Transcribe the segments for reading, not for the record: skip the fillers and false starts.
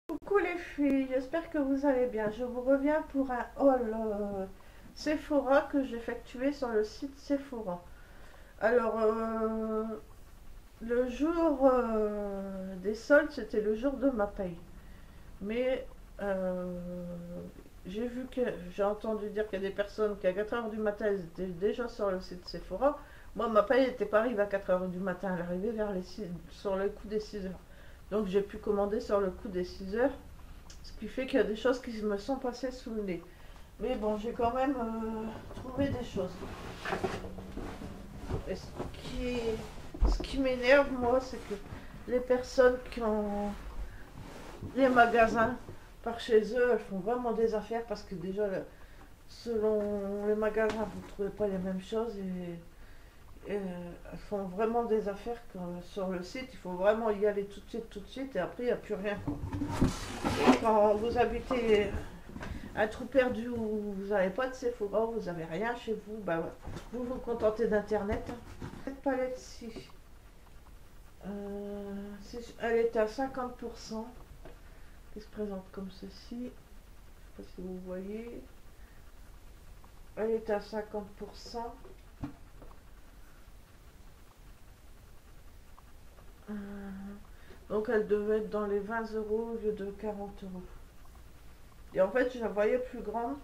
Coucou les filles, j'espère que vous allez bien. Je vous reviens pour un haul Sephora que j'ai effectué sur le site Sephora. Alors, le jour des soldes, c'était le jour de ma paye. Mais euh, j'ai entendu dire qu'il y a des personnes qui à 4 heures du matin, elles étaient déjà sur le site Sephora. Moi, ma paye n'était pas arrivée à 4 heures du matin, elle arrivait vers les 6, sur le coup des 6 heures. Donc j'ai pu commander sur le coup des 6 heures. Ce qui fait qu'il y a des choses qui me sont passées sous le nez. Mais bon, j'ai quand même trouvé des choses. Et ce qui m'énerve, moi, c'est que les personnes qui ont les magasins par chez eux, elles font vraiment des affaires parce que déjà, selon les magasins, vous ne trouvez pas les mêmes choses et elles font vraiment des affaires que sur le site. Il faut vraiment y aller tout de suite et après, il n'y a plus rien, quoi. Et quand vous habitez un trou perdu où vous n'avez pas de Sephora, vous n'avez rien chez vous, bah, vous vous contentez d'internet. Cette palette-ci, elle est à 50%, qui se présente comme ceci. Je ne sais pas si vous voyez. Elle est à 50%. Donc elle devait être dans les 20 euros au lieu de 40 euros. Et en fait, je la voyais plus grande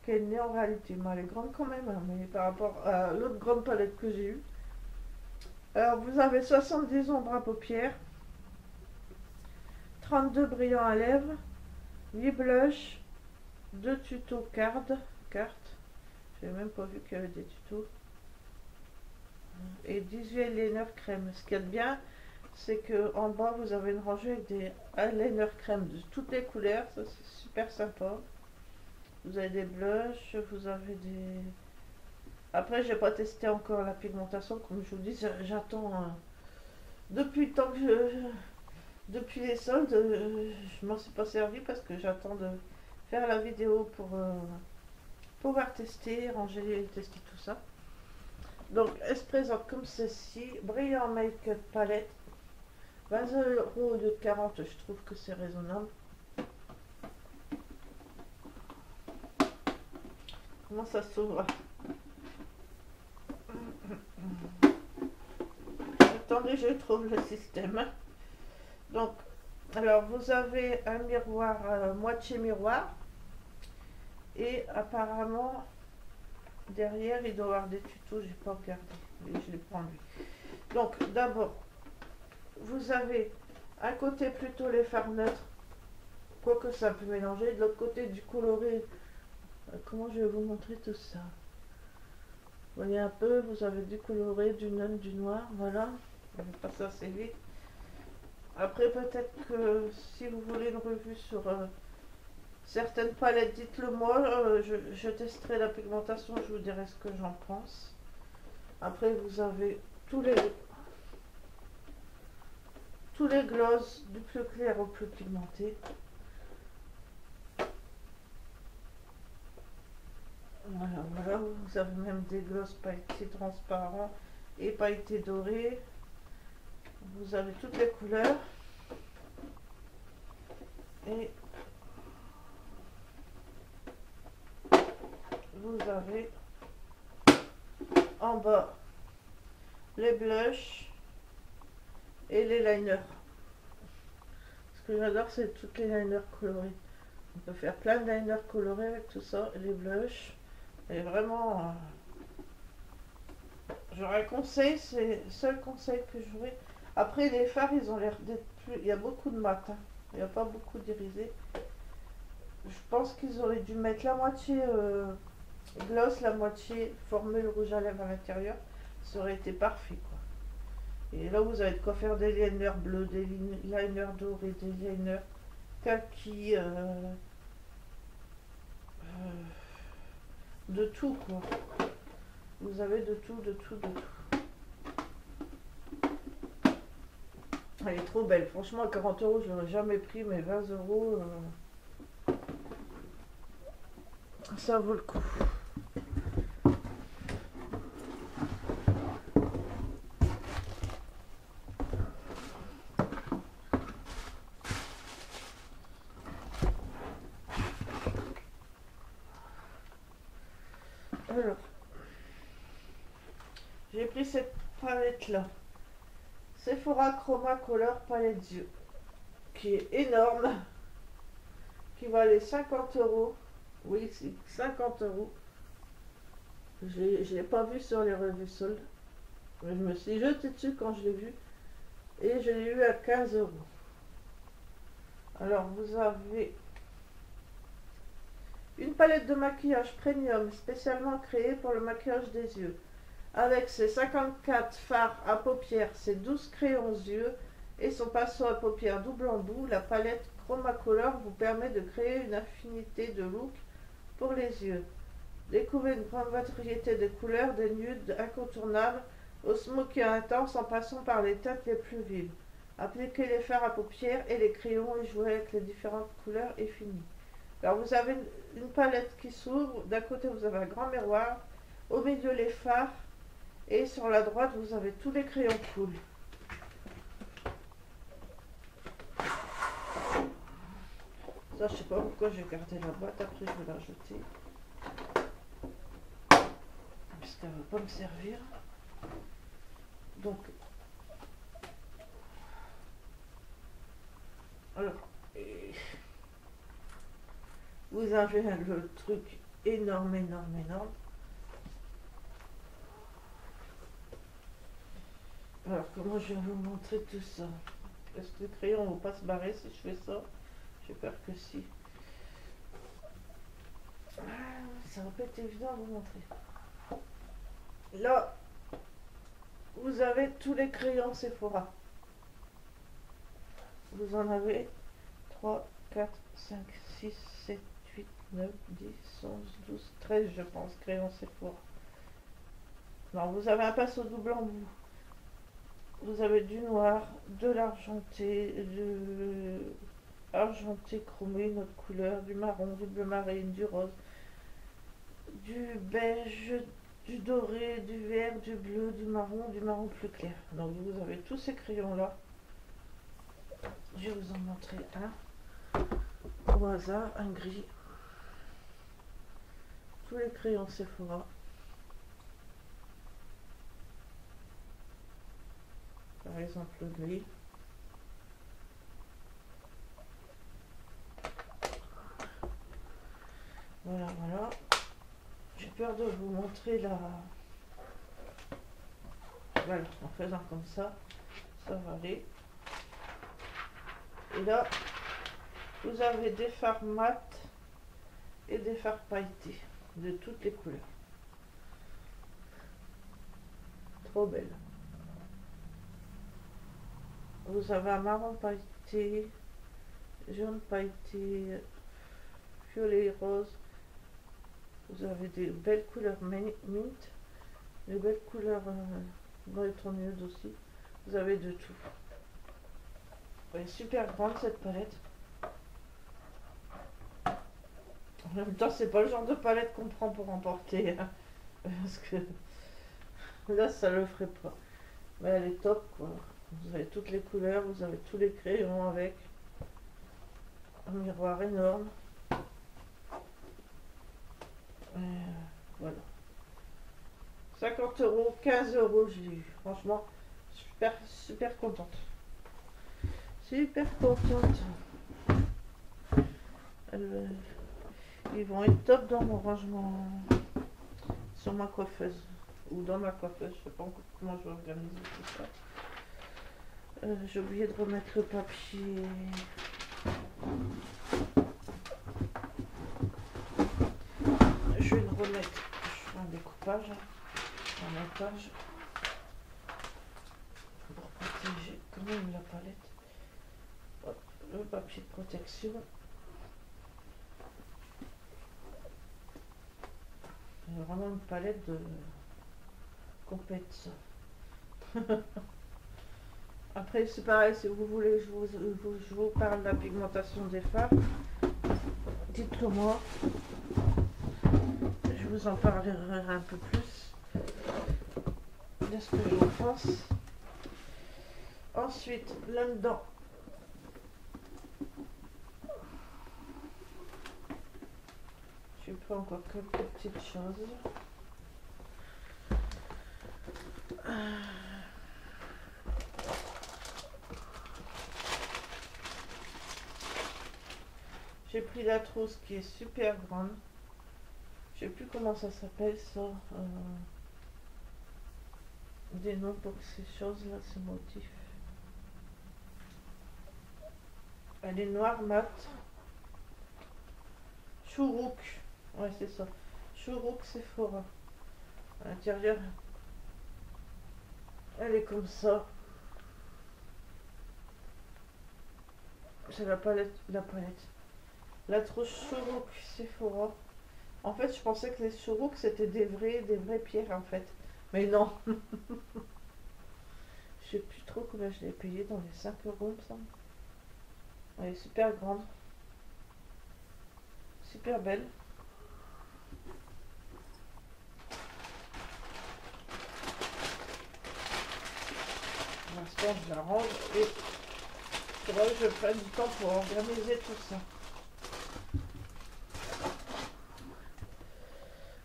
qu'elle n'est en réalité. Mais elle est grande quand même, hein, mais par rapport à l'autre grande palette que j'ai eue. Alors, vous avez 70 ombres à paupières, 32 brillants à lèvres, 8 blushs, 2 tutos cartes. Je n'avais même pas vu qu'il y avait des tutos. Et 18 eyeliner crème. Ce qu'il y a de bien, c'est que en bas, vous avez une rangée avec des eyeliner crème de toutes les couleurs. Ça, c'est super sympa. Vous avez des blushs, vous avez des... Après, j'ai pas testé encore la pigmentation. Comme je vous dis, j'attends... depuis le temps que depuis les soldes, je m'en suis pas servi parce que j'attends de faire la vidéo pour pouvoir tester, ranger, tester tout ça. Donc, elle se présente comme ceci. Brillant Make-up Palette. 20 euros au lieu de 40, je trouve que c'est raisonnable. Comment ça s'ouvre? Attendez, je trouve le système. Donc, alors vous avez un miroir, moitié miroir. Et apparemment, derrière, il doit y avoir des tutos, j'ai pas regardé. Mais je les prends lui. Donc, d'abord, vous avez un côté plutôt les fards neutres, quoique ça peut mélanger, de l'autre côté du coloré. Comment je vais vous montrer tout ça? Vous voyez un peu, vous avez du coloré, du neun, du noir, voilà. Je vais passer assez vite. Après, peut-être que si vous voulez une revue sur certaines palettes, dites-le moi. Je testerai la pigmentation, je vous dirai ce que j'en pense. Après, vous avez tous les glosses, du plus clair au plus pigmenté. Voilà, vous avez même des glosses pailletés transparents et pailletés dorés. Vous avez toutes les couleurs. Et vous avez en bas les blushs et les liners. Ce que j'adore, c'est toutes les liners colorés. On peut faire plein de liners colorés avec tout ça, et les blushs. Et vraiment, j'aurais conseil, c'est le seul conseil que j'aurais. Après, les fards, ils ont l'air d'être plus. Il y a beaucoup de mat, hein. Il n'y a pas beaucoup d'irisé. Je pense qu'ils auraient dû mettre la moitié gloss, la moitié formule rouge à lèvres à l'intérieur. Ça aurait été parfait, quoi. Et là, vous avez de quoi faire des liners bleus, des liners dorés, des liners kaki, de tout, quoi. Vous avez de tout, de tout, de tout. Elle est trop belle. Franchement, à 40 euros, je n'aurais jamais pris, mais 20 euros, ça vaut le coup. Alors, j'ai pris cette palette là, Sephora Chroma Color Palette Yeux, qui est énorme, qui valait 50 euros. Oui, c'est 50 euros. Je ne l'ai pas vu sur les revues soldes. Mais je me suis jetée dessus quand je l'ai vu. Et je l'ai eu à 15 euros. Alors vous avez une palette de maquillage premium spécialement créée pour le maquillage des yeux. Avec ses 54 fards à paupières, ses 12 crayons yeux et son pinceau à paupières double embout, la palette Chromacolor vous permet de créer une infinité de looks pour les yeux. Découvrez une grande variété de couleurs, des nudes incontournables au smoky intense en passant par les teintes les plus vives. Appliquez les fards à paupières et les crayons et jouez avec les différentes couleurs et fini. Alors vous avez une palette qui s'ouvre, d'un côté vous avez un grand miroir, au milieu les fards et sur la droite vous avez tous les crayons cool. Ça je sais pas pourquoi j'ai gardé la boîte, après je vais la jeter. Puisqu'elle ne va pas me servir. Donc, alors, vous avez le truc énorme. Alors, comment je vais vous montrer tout ça? Est-ce que les crayons ne vont pas se barrer si je fais ça? J'ai peur que si. Ça va pas être évident à vous montrer. Là, vous avez tous les crayons Sephora. Vous en avez 3, 4, 5, 6, 7, 8, 9, 10, 11, 12, 13, je pense, crayons Sephora. Alors, vous avez un pinceau double embout. Vous avez du noir, de l'argenté, de argenté chromé, une autre couleur, du marron, du bleu marine, du rose, du beige, du doré, du vert, du bleu, du marron plus clair. Donc vous avez tous ces crayons là. Je vais vous en montrer un au hasard, un gris. Tous les crayons Sephora. Par exemple le gris. Voilà. J'ai peur de vous montrer la... Voilà, en faisant comme ça va aller. Et là, vous avez des fards mat et des fards pailletés de toutes les couleurs. Trop belle. Vous avez un marron pailleté, jaune pailleté, violet et rose. Vous avez des belles couleurs mint, des belles couleurs dans nude aussi. Vous avez de tout. Elle est super grande cette palette. En même temps, c'est pas le genre de palette qu'on prend pour emporter. Hein, parce que là, ça le ferait pas. Mais elle est top quoi. Vous avez toutes les couleurs, vous avez tous les crayons avec. Un miroir énorme. Voilà. 50 euros, 15 euros, j'ai eu. Franchement, super contente. Super contente. Ils vont être top dans mon rangement sur ma coiffeuse. Ou dans ma coiffeuse, je sais pas encore comment je vais organiser tout ça. J'ai oublié de remettre le papier. Je vais le remettre. Je fais un découpage, un montage pour protéger quand même la palette. Hop, le papier de protection. C'est vraiment une palette de compète. Après c'est pareil, si vous voulez je vous parle de la pigmentation des fards, dites-le moi. Je vous en parlerai un peu plus de ce que je pense. Ensuite, là-dedans, j'ai pris encore quelques petites choses. J'ai pris la trousse qui est super grande. Je sais plus comment ça s'appelle ça. Des noms pour ces choses-là, ces motifs. Elle est noire mat. Chourouk. Ouais, c'est ça. Chourouk Sephora. À l'intérieur, elle est comme ça. C'est la palette. La trousse Chourouk Sephora. En fait, je pensais que les Chourouk c'était des vraies pierres en fait. Mais non. Je sais plus trop combien je l'ai payé, dans les 5 euros, il me semble. Elle est super grande. Super belle. Pour l'instant, je la range et il faudra que je prenne du temps pour organiser tout ça.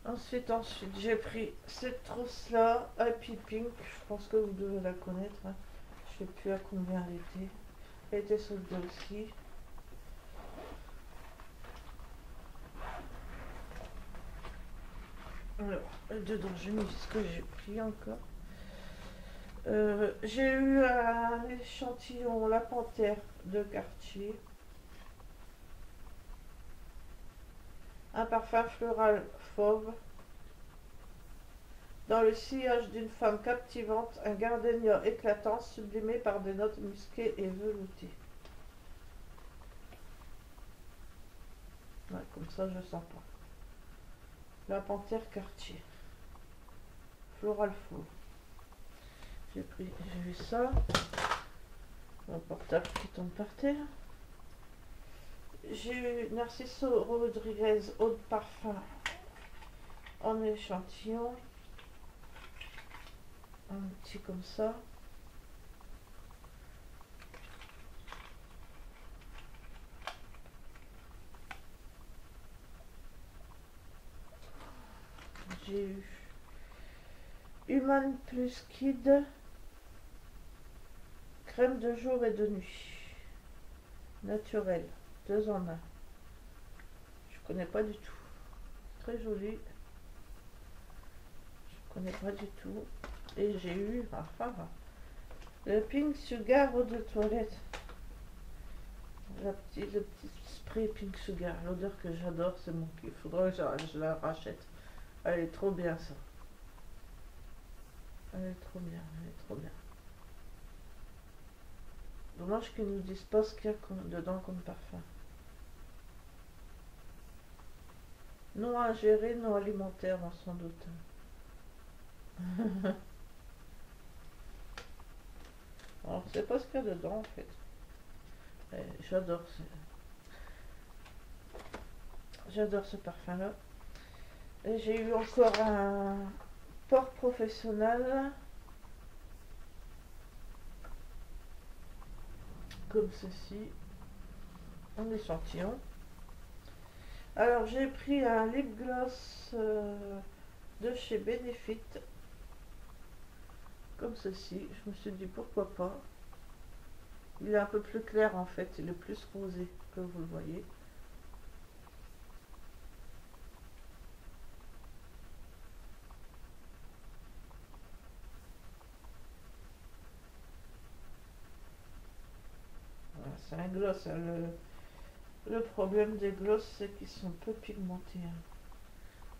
Ensuite, j'ai pris cette trousse-là, Happy Pink. Je pense que vous devez la connaître. Hein. Je ne sais plus à combien elle était. Elle était soldée aussi. Alors, dedans, j'ai mis ce que j'ai pris encore. J'ai eu un échantillon La Panthère de Cartier. Un parfum floral fauve. Dans le sillage d'une femme captivante, un gardenia éclatant sublimé par des notes musquées et veloutées. Ouais, comme ça, je sens pas. La Panthère Cartier. Floral fauve. J'ai vu ça. Mon portable qui tombe par terre. J'ai eu Narciso Rodriguez eau de parfum en échantillon. Un petit comme ça. J'ai eu Human Plus Kid. Crème de jour et de nuit. Naturelle. 2 en 1. Je connais pas du tout. Très joli. Je connais pas du tout. Et j'ai eu le Pink Sugar eau de toilette. Le petit spray Pink Sugar. L'odeur que j'adore, c'est mon kiff. Faudrait que je la rachète. Elle est trop bien ça. Elle est trop bien. Dommage qu'ils nous disent pas ce qu'il y a dedans comme parfum. Non ingéré, non alimentaire, sans doute. Alors, je sais pas ce qu'il y a dedans en fait. J'adore ce parfum-là. Et j'ai eu encore un port professionnel. Comme ceci. En échantillon. Alors, j'ai pris un lip gloss de chez Benefit. Comme ceci. Je me suis dit pourquoi pas. Il est un peu plus clair en fait. Il est plus rosé que vous le voyez. C'est un gloss. Le problème des gloss, c'est qu'ils sont peu pigmentés. Hein.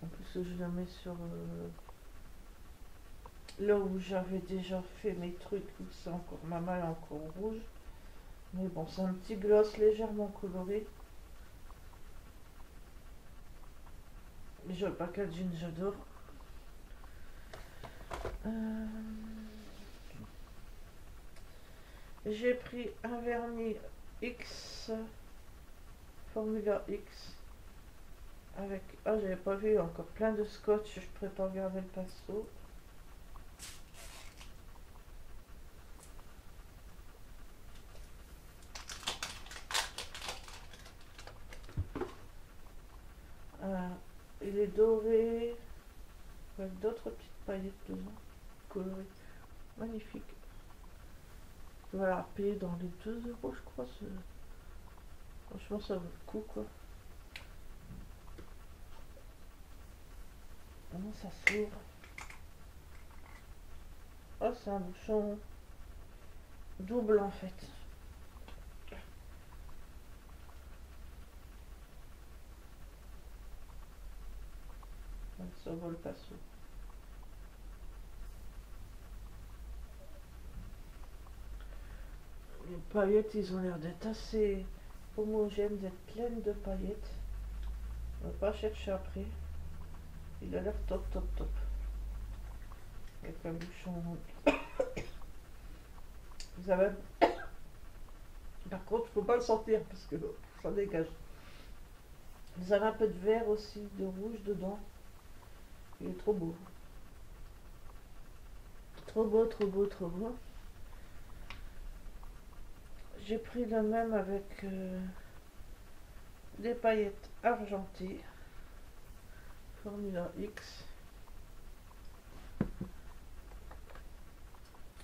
En plus, je le mets sur là où j'avais déjà fait mes trucs, où c'est encore ma malle encore rouge. Mais bon, c'est un petit gloss légèrement coloré. Déjà, le packaging, j'adore. J'ai pris un vernis X, Formula X, avec... Ah, j'avais pas vu, encore plein de scotch, je pourrais pas regarder le pinceau. Il est doré, avec d'autres petites paillettes dedans, colorées. Magnifique. Je vais la payer dans les 2 € je crois. Franchement ça vaut le coup quoi. Comment ça s'ouvre? Oh c'est un bouchon double en fait. Ça vole pas sous. Les paillettes, ils ont l'air d'être assez homogènes, d'être pleines de paillettes. On va pas chercher après. Il a l'air top, top, top. Avec un bouchon. Vous avez... Par contre, faut pas le sentir parce que ça dégage. Vous avez un peu de vert aussi, de rouge dedans. Il est trop beau. Trop beau, trop beau, trop beau. J'ai pris le même avec des paillettes argentées. Formula X.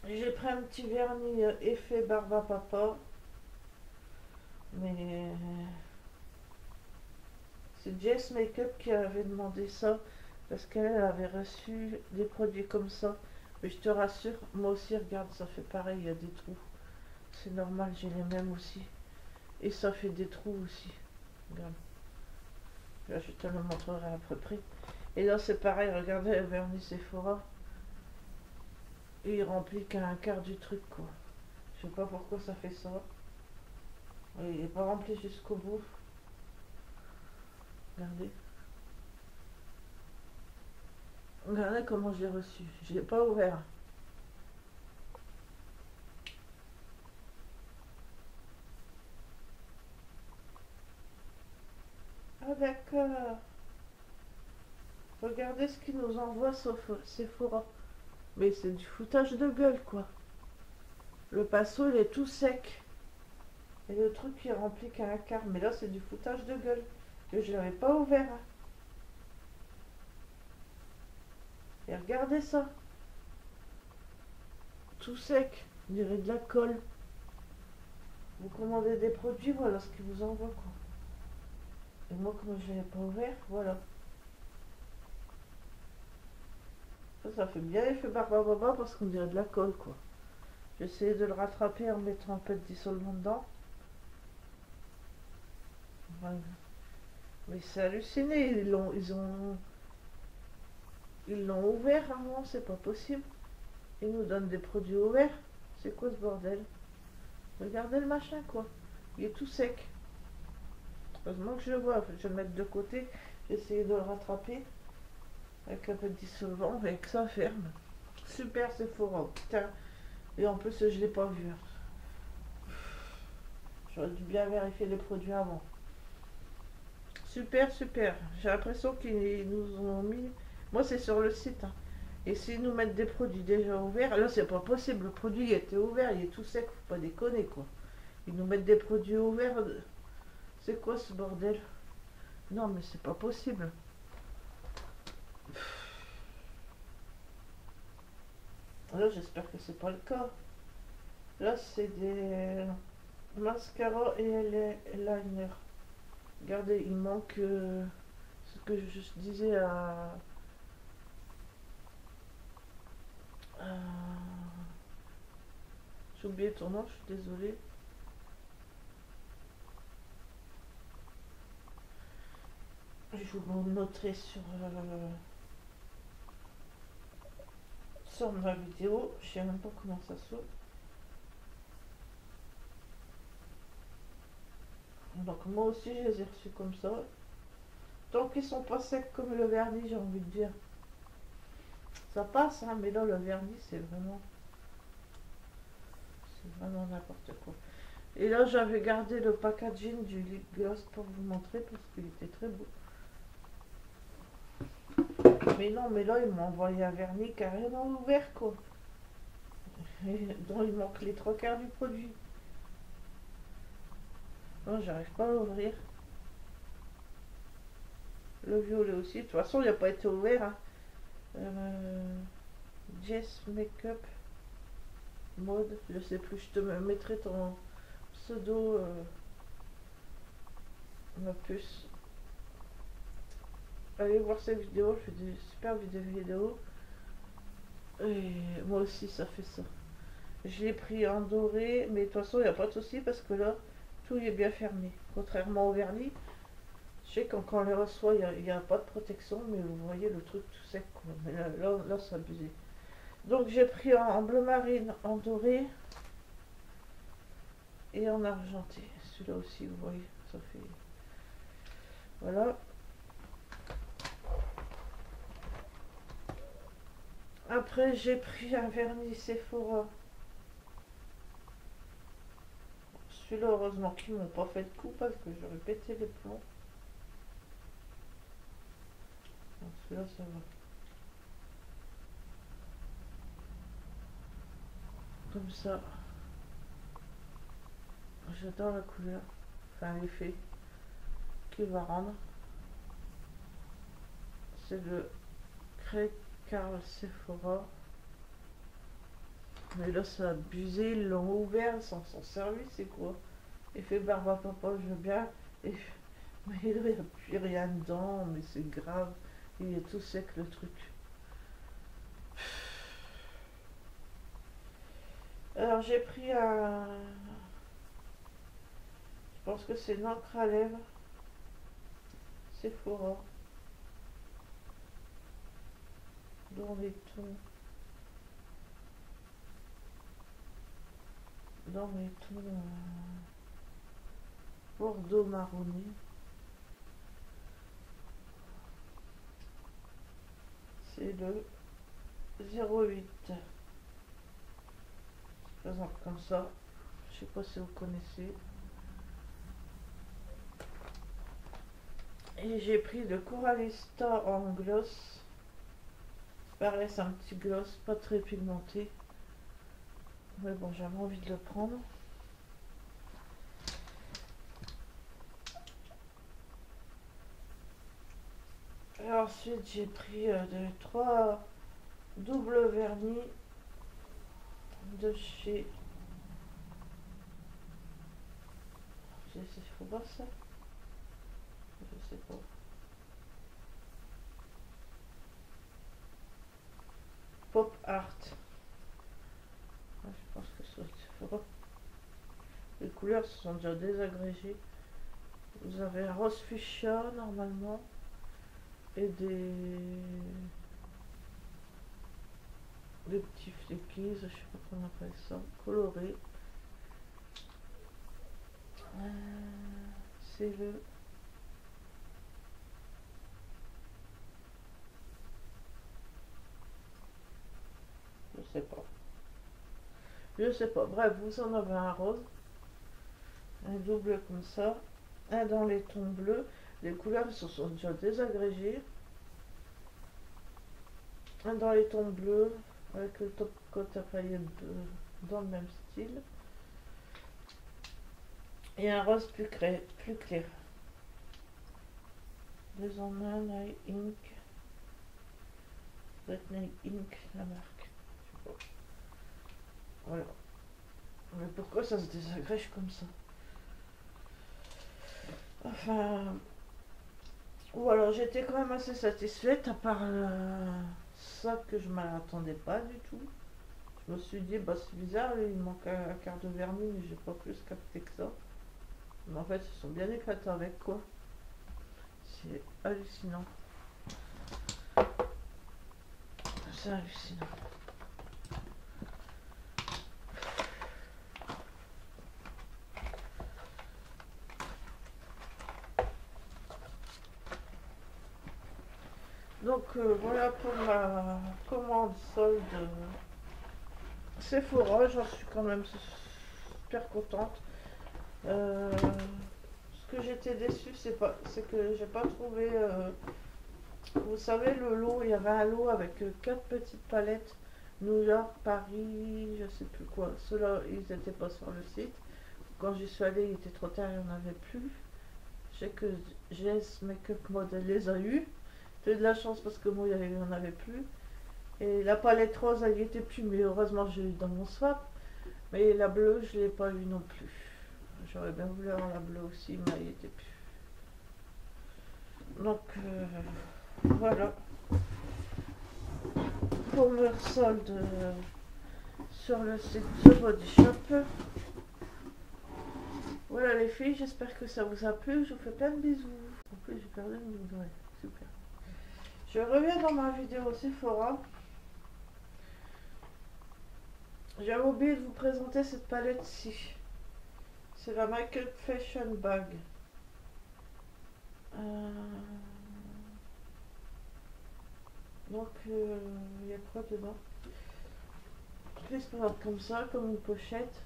J'ai pris un petit vernis effet barbe à papa. Mais c'est Jess Makeup qui avait demandé ça. Parce qu'elle avait reçu des produits comme ça. Mais je te rassure, moi aussi, regarde, ça fait pareil, il y a des trous. C'est normal, j'ai les mêmes aussi. Et ça fait des trous aussi. Regarde. Là, je te le montrerai à peu près. Et là, c'est pareil, regardez le vernis Sephora. Et il remplit qu'un quart du truc, quoi. Je sais pas pourquoi ça fait ça. Il n'est pas rempli jusqu'au bout. Regardez. Regardez comment je l'ai reçu. Je l'ai pas ouvert. Ah d'accord. Regardez ce qu'il nous envoie sauf Sephora. Mais c'est du foutage de gueule quoi. Le pinceau il est tout sec. Et le truc il remplit qu'à un quart. Mais là c'est du foutage de gueule. Que je l'avais pas ouvert. Et regardez ça. Tout sec. On dirait de la colle. Vous commandez des produits, voilà ce qu'ils vous envoient quoi. Et moi comme je l'avais pas ouvert, voilà. Ça fait bien effet barbara parce qu'on dirait de la colle quoi. J'ai essayé de le rattraper en mettant un peu de dissolvant dedans. Voilà. Mais c'est halluciné, ils l'ont ouvert avant, c'est pas possible. Ils nous donnent des produits ouverts. C'est quoi ce bordel? Regardez le machin quoi. Il est tout sec. Heureusement que je le vois, je vais le mettre de côté. J'ai essayé de le rattraper avec un peu de dissolvant, avec ça ferme. Super Sephora, putain. Et en plus je l'ai pas vu. J'aurais dû bien vérifier les produits avant. Super, super. J'ai l'impression qu'ils nous ont mis... Moi c'est sur le site. Hein. Et s'ils nous mettent des produits déjà ouverts, là c'est pas possible. Le produit il était ouvert, il est tout sec, faut pas déconner quoi. Ils nous mettent des produits ouverts. C'est quoi ce bordel? Non mais c'est pas possible. Là j'espère que c'est pas le cas. Là c'est des mascara et eyeliner. Regardez, il manque ce que je disais à... J'ai oublié ton nom, je suis désolée. Je vous le noterai sur ma vidéo. Je sais même pas comment ça s'ouvre. Donc moi aussi je les ai reçus comme ça. Tant qu'ils sont pas secs comme le vernis, j'ai envie de dire. Ça passe, hein, mais là le vernis c'est vraiment n'importe quoi. Et là j'avais gardé le packaging du lip gloss pour vous montrer parce qu'il était très beau. Mais non, mais là ils m'ont envoyé un vernis carrément ouvert quoi. Dont il manque les 3 quarts du produit. Non, j'arrive pas à ouvrir. Le violet aussi. De toute façon, il n'a pas été ouvert. Hein. Jess Makeup. Maude, je sais plus, je te mettrai ton pseudo, ma puce. Allez voir ses vidéos, elle fait des super vidéos. Et moi aussi, ça fait ça. Je l'ai pris en doré, mais de toute façon, il n'y a pas de souci parce que là, tout est bien fermé. Contrairement au vernis, je sais quand on les reçoit, il n'y a pas de protection, mais vous voyez le truc tout sec, quoi. Mais là c'est abusé. Donc j'ai pris en bleu marine, en doré et en argenté. Celui-là aussi, vous voyez, ça fait... Voilà. Après, j'ai pris un vernis Sephora. Celui-là, heureusement qu'ils m'ont pas fait de coup parce que j'aurais pété les plombs. Donc celui-là, ça va. Comme ça. J'adore la couleur. Enfin, l'effet qu'il va rendre. C'est le Craig Carl Sephora. Mais là, c'est abusé. Ils l'ont ouvert sans s'en servir. C'est quoi? Il fait barbe à papa, je veux bien. Et... Mais là, il n'y a plus rien dedans. Mais c'est grave. Il est tout sec le truc. Alors, j'ai pris un... Je pense que c'est une encre à lèvres. Sephora. Dans les tons. Dans les tons bordeaux marronné. C'est le 08. Je présente comme ça. Je sais pas si vous connaissez. Et j'ai pris le Coralista en gloss. Pareil, c'est un petit gloss, pas très pigmenté. Mais bon, j'avais envie de le prendre. Et ensuite, j'ai pris 3 doubles vernis de chez... Il faut voir ça. Je sais pas. Pop Art. Je pense que ça fera. Les couleurs se sont déjà désagrégées. Vous avez un rose fuchsia normalement. Et des petits fleckies, je sais pas comment on appelle ça, colorés. C'est le... Je sais pas. Je sais pas. Bref, vous en avez un rose. Un double comme ça. Un dans les tons bleus. Les couleurs se sont déjà désagrégées. Un dans les tons bleus. Avec le top coat à paillettes dans le même style. Et un rose plus clair. Deux en un, Night Ink. Night Ink, la marque. Voilà. Mais pourquoi ça se désagrège comme ça? Enfin... Voilà, j'étais quand même assez satisfaite, à part ça que je ne m'attendais pas du tout. Je me suis dit, bah c'est bizarre, il manque un quart de vernis, mais j'ai pas plus capté que ça. Mais en fait, ils sont bien éclatants avec, quoi. C'est hallucinant. C'est hallucinant. Donc voilà pour ma commande solde Sephora, j'en suis quand même super contente. Ce que j'étais déçue, c'est que j'ai pas trouvé... vous savez, le lot, il y avait un lot avec 4 petites palettes. New York, Paris, je sais plus quoi. Ceux-là, ils n'étaient pas sur le site. Quand j'y suis allée, il était trop tard, il n'y en avait plus. Je sais que Jess Makeup Model les a eu. J'ai eu de la chance parce que moi, il n'y en avait plus. Et la palette rose, elle n'y était plus, mais heureusement, j'ai eu dans mon swap. Mais la bleue, je ne l'ai pas vue non plus. J'aurais bien voulu avoir la bleue aussi, mais elle était plus. Donc voilà. Pour me solde sur le site The Body Shop. Voilà les filles, j'espère que ça vous a plu. Je vous fais plein de bisous. En plus, j'ai perdu une vidéo. Ouais, super. Je reviens dans ma vidéo Sephora. J'avais oublié de vous présenter cette palette-ci. C'est la Michael Fashion Bag. Donc, il y a quoi dedans? Je se présente comme ça, comme une pochette.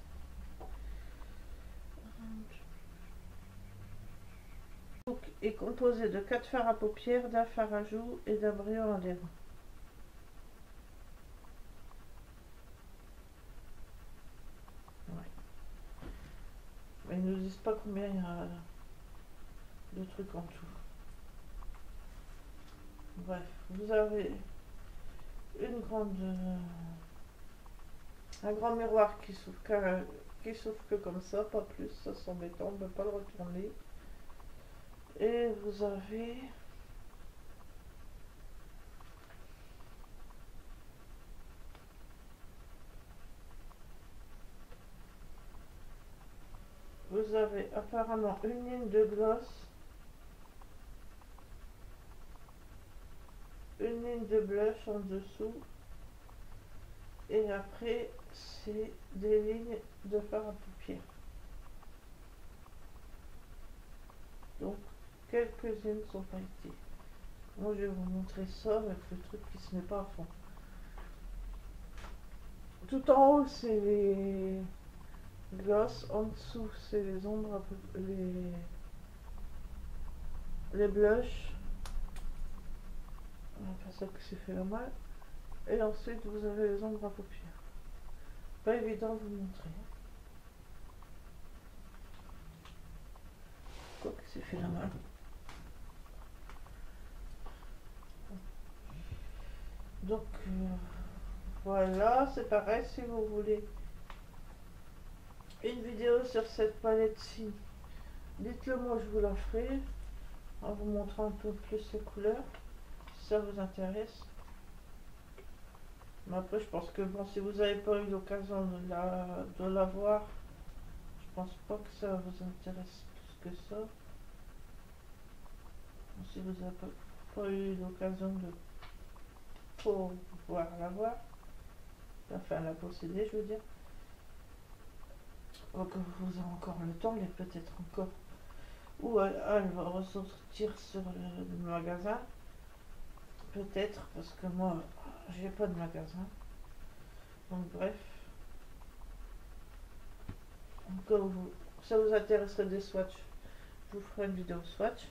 Donc, est composé de 4 fards à paupières, d'un fard à joues et d'un brillant à lèvres. Ouais. Mais ils ne nous disent pas combien il y a de trucs en tout. Bref, vous avez une grande, un grand miroir qui s'ouvre que comme ça, pas plus, ça c'est embêtant, on ne peut pas le retourner. Et vous avez apparemment une ligne de gloss, une ligne de blush en dessous, et après c'est des lignes de fard à paupières. Donc quelques-unes sont pailletées. Moi je vais vous montrer ça avec le truc qui se met pas à fond. Tout en haut c'est les gloss, en dessous c'est les ombres, les blushs. Enfin ça que c'est fait la mal. Et ensuite vous avez les ombres à paupières. Pas évident de vous montrer. Quoi que c'est fait la mal. Donc voilà, c'est pareil si vous voulez une vidéo sur cette palette-ci. Dites-le moi, je vous la ferai en vous montrant un peu plus les couleurs si ça vous intéresse. Mais après, je pense que bon, si vous n'avez pas eu l'occasion de la voir, je pense pas que ça vous intéresse plus que ça. Si vous n'avez pas eu l'occasion de pouvoir la voir, enfin la posséder, je veux dire. Donc vous avez encore le temps, il y a peut-être encore. Ou elle va ressortir sur le magasin. Peut-être, parce que moi, j'ai pas de magasin. Donc bref. Comme ça vous intéresserait des swatchs, je vous ferai une vidéo swatch.